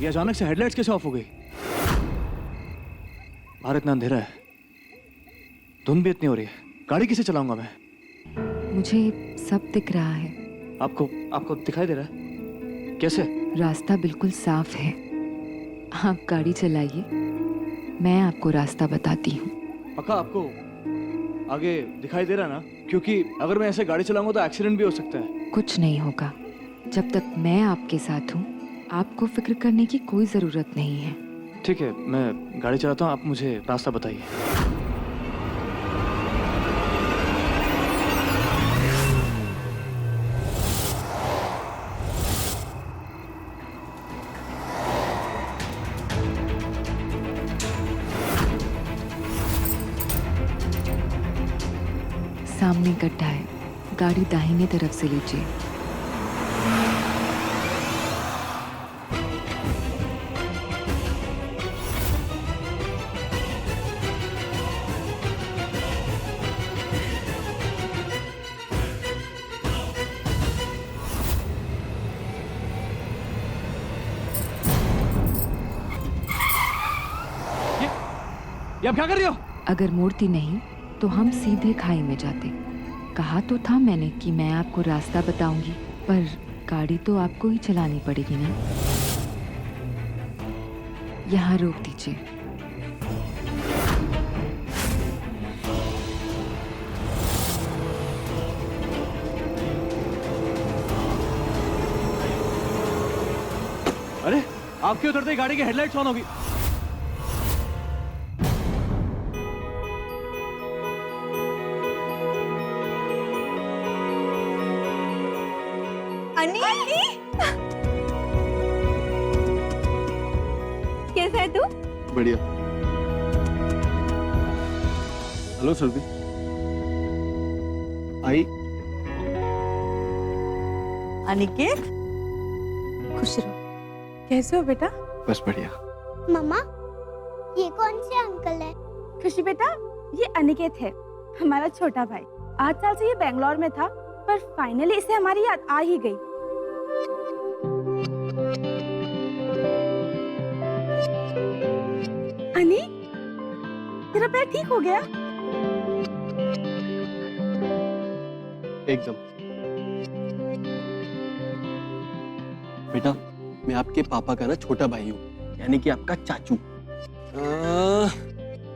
ये अचानक से हेडलाइट्स कैसे ऑफ हो गई? बाहर इतना अंधेरा है, धुंध भी इतनी हो रही है, गाड़ी कैसे चलाऊंगा मैं? मुझे सब दिख रहा है। आपको दिखाई दे रहा है? कैसे? रास्ता बिल्कुल साफ है। आप गाड़ी चलाइए, मैं आपको रास्ता बताती हूँ। पक्का आपको आगे दिखाई दे रहा है ना? क्योंकि अगर मैं ऐसे गाड़ी चलाऊंगा तो एक्सीडेंट भी हो सकता है। कुछ नहीं होगा, जब तक मैं आपके साथ हूँ आपको फिक्र करने की कोई जरूरत नहीं है। ठीक है, मैं गाड़ी चलाता हूँ, आप मुझे रास्ता बताइए। सामने गड्ढा है, गाड़ी दाहिने तरफ से लीजिए। ये आप क्या कर रही हो? अगर मोड़ती नहीं तो हम सीधे खाई में जाते। कहा तो था मैंने कि मैं आपको रास्ता बताऊंगी, पर गाड़ी तो आपको ही चलानी पड़ेगी ना। यहाँ रोक दीजिए। अरे आपके उतरते ही गाड़ी की हेडलाइट्स ऑन होगी। अनी कैसा है तू? बढ़िया। हेलो सुरभि। आई। अनिकेत, खुश रहो। कैसे हो बेटा? बस बढ़िया। मम्मा, ये कौन से अंकल है? खुशी बेटा, ये अनिकेत है, हमारा छोटा भाई। 8 साल से ये बेंगलोर में था, पर फाइनली इसे हमारी याद आ ही गई। अनी, तेरा पैर ठीक हो गया? एकदम। बेटा, मैं आपके पापा का ना छोटा भाई हूँ, यानी कि आपका चाचू।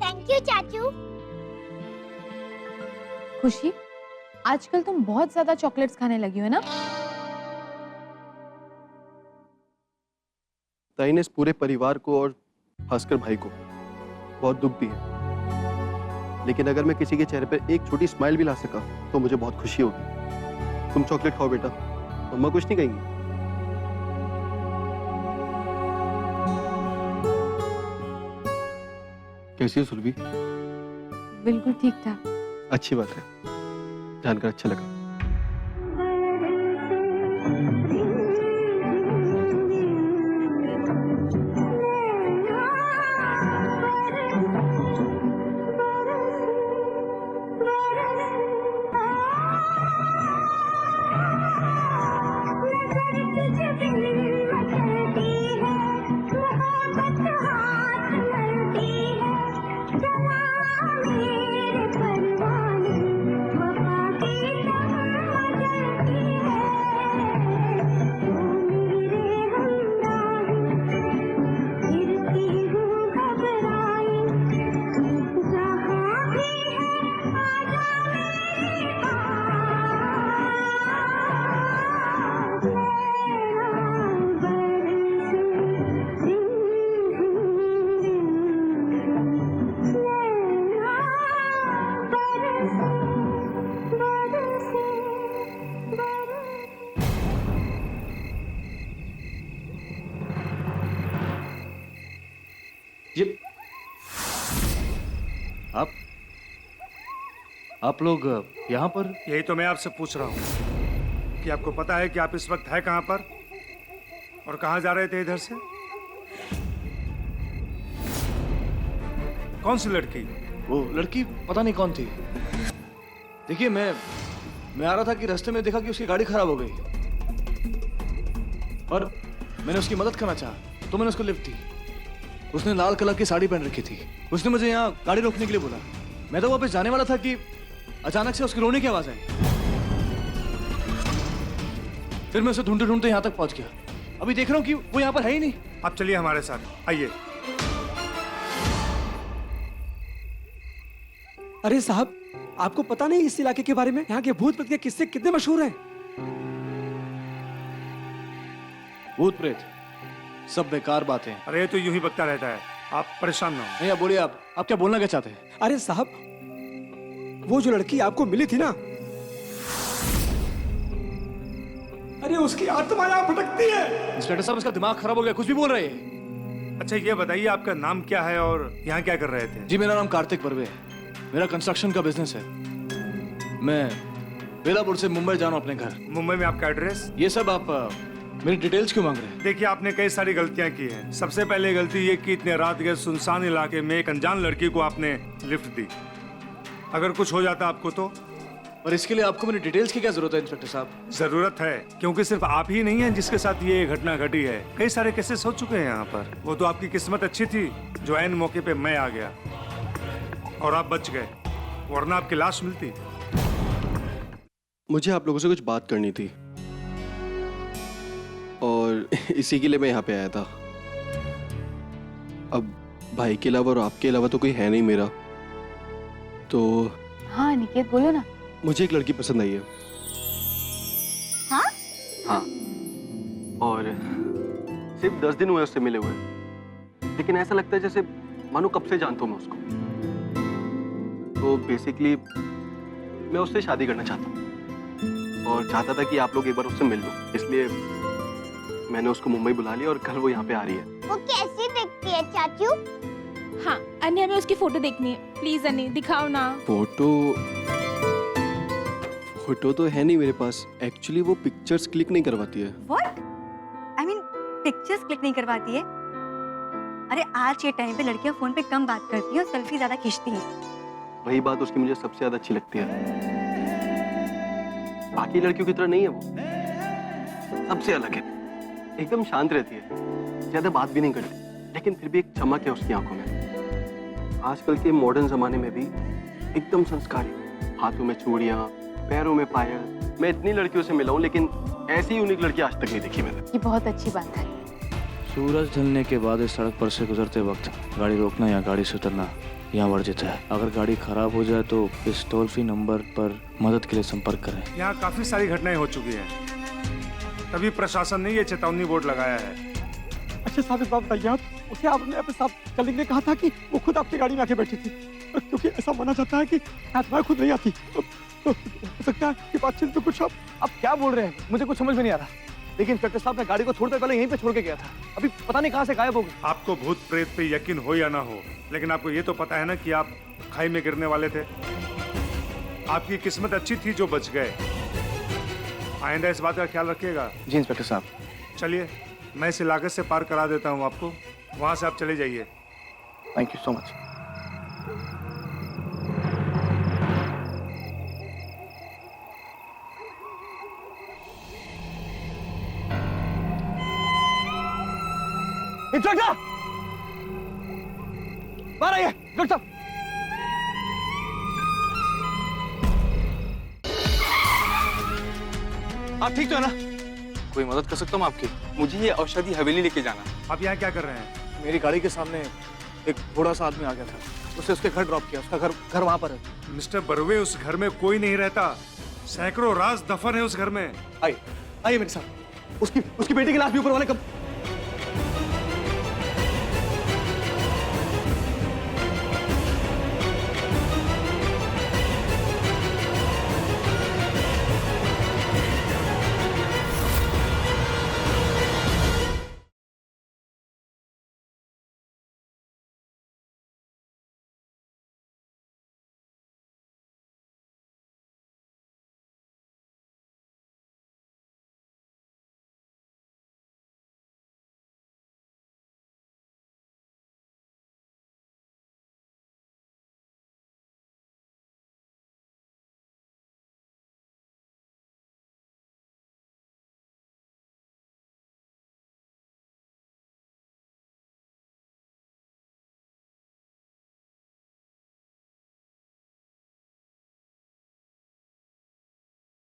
थैंक यू चाचू। खुशी, आजकल तुम बहुत ज्यादा चॉकलेट्स खाने लगी हो ना? ताई ने इस पूरे परिवार को और खासकर भाई को बहुत दुख दिया, लेकिन अगर मैं किसी के चेहरे पर एक छोटी स्माइल भी ला सका तो मुझे बहुत खुशी होगी। तुम चॉकलेट खाओ बेटा, मम्मा कुछ नहीं कहेंगी। कैसी हो सुरभि? बिल्कुल ठीक था। अच्छी बात है, जानकर अच्छा लगा। ये आप लोग यहाँ पर? यही तो मैं आपसे पूछ रहा हूँ कि आपको पता है कि आप इस वक्त है कहाँ पर और कहाँ जा रहे थे इधर से? कौन सी लड़की? वो लड़की पता नहीं कौन थी। देखिए मैं आ रहा था कि रास्ते में देखा कि उसकी गाड़ी खराब हो गई और मैंने उसकी मदद करना चाहा, तो मैंने उसको लिफ्ट दी। उसने लाल कलर की साड़ी पहन रखी थी। उसने मुझे यहाँ गाड़ी रोकने के लिए बोला। मैं तो वापस जाने वाला था कि अचानक से उसके रोने की आवाज आई। फिर मैं उसे ढूंढते ढूंढते यहाँ तक पहुंच गया। अभी देख रहा हूँ कि वो यहाँ पर है ही नहीं। आप चलिए हमारे साथ, आइए। अरे साहब, आपको पता नहीं इस इलाके के बारे में? यहाँ के भूत प्रेत के किस्से कितने मशहूर हैं। भूत प्रेत सब बेकार बातें हैं। अरे ये तो यूं ही बकता रहता है, आप परेशान ना हो। नहीं, आप बोलिए, आप क्या बोलना क्या चाहते हैं? अरे साहब, वो जो लड़की आपको मिली थी ना, अरे उसकी आत्मा यहाँ भटकती है। इंस्पेक्टर साहब, इसका दिमाग खराब हो गया, कुछ भी बोल रहे हैं। अच्छा ये बताइए आपका नाम क्या है और यहाँ क्या कर रहे थे? जी, मेरा नाम कार्तिक बर्वे है। मेरा कंस्ट्रक्शन का बिजनेस है। मैं बेलापुर से मुंबई जा रहा हूँ अपने घर। मुंबई में आपका एड्रेस? ये सब आप मेरी डिटेल्स क्यों मांग रहे हैं? देखिए, आपने कई सारी गलतियां की हैं। सबसे पहले गलती ये कि इतने रात के सुनसान इलाके में एक अनजान लड़की को आपने लिफ्ट दी। अगर कुछ हो जाता आपको तो? और इसके लिए आपको मेरी डिटेल्स की क्या जरूरत है इंस्पेक्टर साहब? जरूरत है, क्योंकि सिर्फ आप ही नहीं हैं जिसके साथ ये घटना घटी है। कई सारे केसेस हो चुके हैं यहाँ पर। वो तो आपकी किस्मत अच्छी थी जो ऐन मौके पे मैं आ गया और आप बच गए, वरना आपकी लाश मिलती। मुझे आप लोगों से कुछ बात करनी थी और इसी के लिए मैं यहाँ पे आया था। अब भाई के अलावा और आपके अलावा तो कोई है नहीं मेरा, तो हाँ अनिकेत, बोलो ना। मुझे एक लड़की पसंद आई है। हाँ? हाँ, और सिर्फ 10 दिन हुए उससे मिले हुए, लेकिन ऐसा लगता है जैसे मानो कब से जानता हूँ मैं उसको। तो बेसिकली मैं उससे शादी करना चाहता हूँ और चाहता था कि आप लोग एक बार उससे मिल लो, इसलिए मैंने उसको मुंबई बुला लिया और कल वो यहाँ पे आ रही है। वो कैसी दिखती है चाचू? हाँ अन्य, हमें उसकी फोटो देखनी है। प्लीज अन्य, दिखाओ ना। फोटो तो है नहीं मेरे पास। एक्चुअली वो पिक्चर्स क्लिक नहीं करवाती है। What? I mean, pictures click नहीं करवाती है? अरे आज के टाइम पे लड़कियां फोन पे कम बात करती हैं और सेल्फी ज्यादा खींचती हैं। वही बात उसकी मुझे सबसे ज्यादा अच्छी लगती है। बाकी लड़कियों की तरह नहीं है वो, सबसे अलग है। एकदम शांत रहती है, ज्यादा बात भी नहीं करती, लेकिन फिर भी एक चमक है उसकी आंखों में। आजकल के मॉडर्न जमाने में भी एकदम संस्कारी, हाथों में चूड़ियां, पैरों में पायल। मैं इतनी लड़कियों से मिला हूं, लेकिन ऐसी यूनिक लड़की आज तक नहीं देखी मैंने। ये बहुत अच्छी बात है। सूरज ढलने के बाद इस सड़क पर से गुजरते वक्त गाड़ी रोकना या गाड़ी से उतरना यहाँ वर्जित है। अगर गाड़ी खराब हो जाए तो इस टोल फ्री नंबर पर मदद के लिए संपर्क करें। यहाँ काफी सारी घटनाएं हो चुकी हैं, तभी प्रशासन ने ये चेतावनी बोर्ड लगाया है। अच्छा साहब, एक बात बताइए, आप उसे आपने अपने साथ कलीग ने कहा था कि वो खुद आपकी गाड़ी में आके बैठी थी, क्योंकि ऐसा माना जाता है कि आत्माएं खुद नहीं आती। तो हो सकता है कि बातचीत में कुछ आप क्या बोल रहे हैं? मुझे कुछ समझ में नहीं आ रहा। लेकिन इंस्पेक्टर साहब, मैं गाड़ी को छोड़ते पहले यहीं पे छोड़ के गया था। अभी पता नहीं कहाँ से गायब हो गई। आपको भूत प्रेत पे यकीन हो या ना हो, लेकिन आपको ये तो पता है ना कि आप खाई में गिरने वाले थे। आपकी किस्मत अच्छी थी जो बच गए। आइंदा इस बात का ख्याल रखिएगा। जी इंस्पेक्टर साहब। चलिए, मैं इस लागत से पार करा देता हूँ आपको, वहां से आप चले जाइए। Thank you so much. Inspector, बाहर आइए। डॉक्टर साहब, आप ठीक तो है ना? कोई मदद कर सकता हूँ आपकी? मुझे ये औषधि हवेली लेके जाना। आप यहाँ क्या कर रहे हैं? मेरी गाड़ी के सामने एक बूढ़ा सा आदमी आ गया था, उसे उसके घर ड्रॉप किया। उसका घर वहां पर है। मिस्टर बर्वे, उस घर में कोई नहीं रहता। सैकड़ों राज दफन है उस घर में। आइए मेरे साथ। उसकी बेटी की लाश भी ऊपर वाले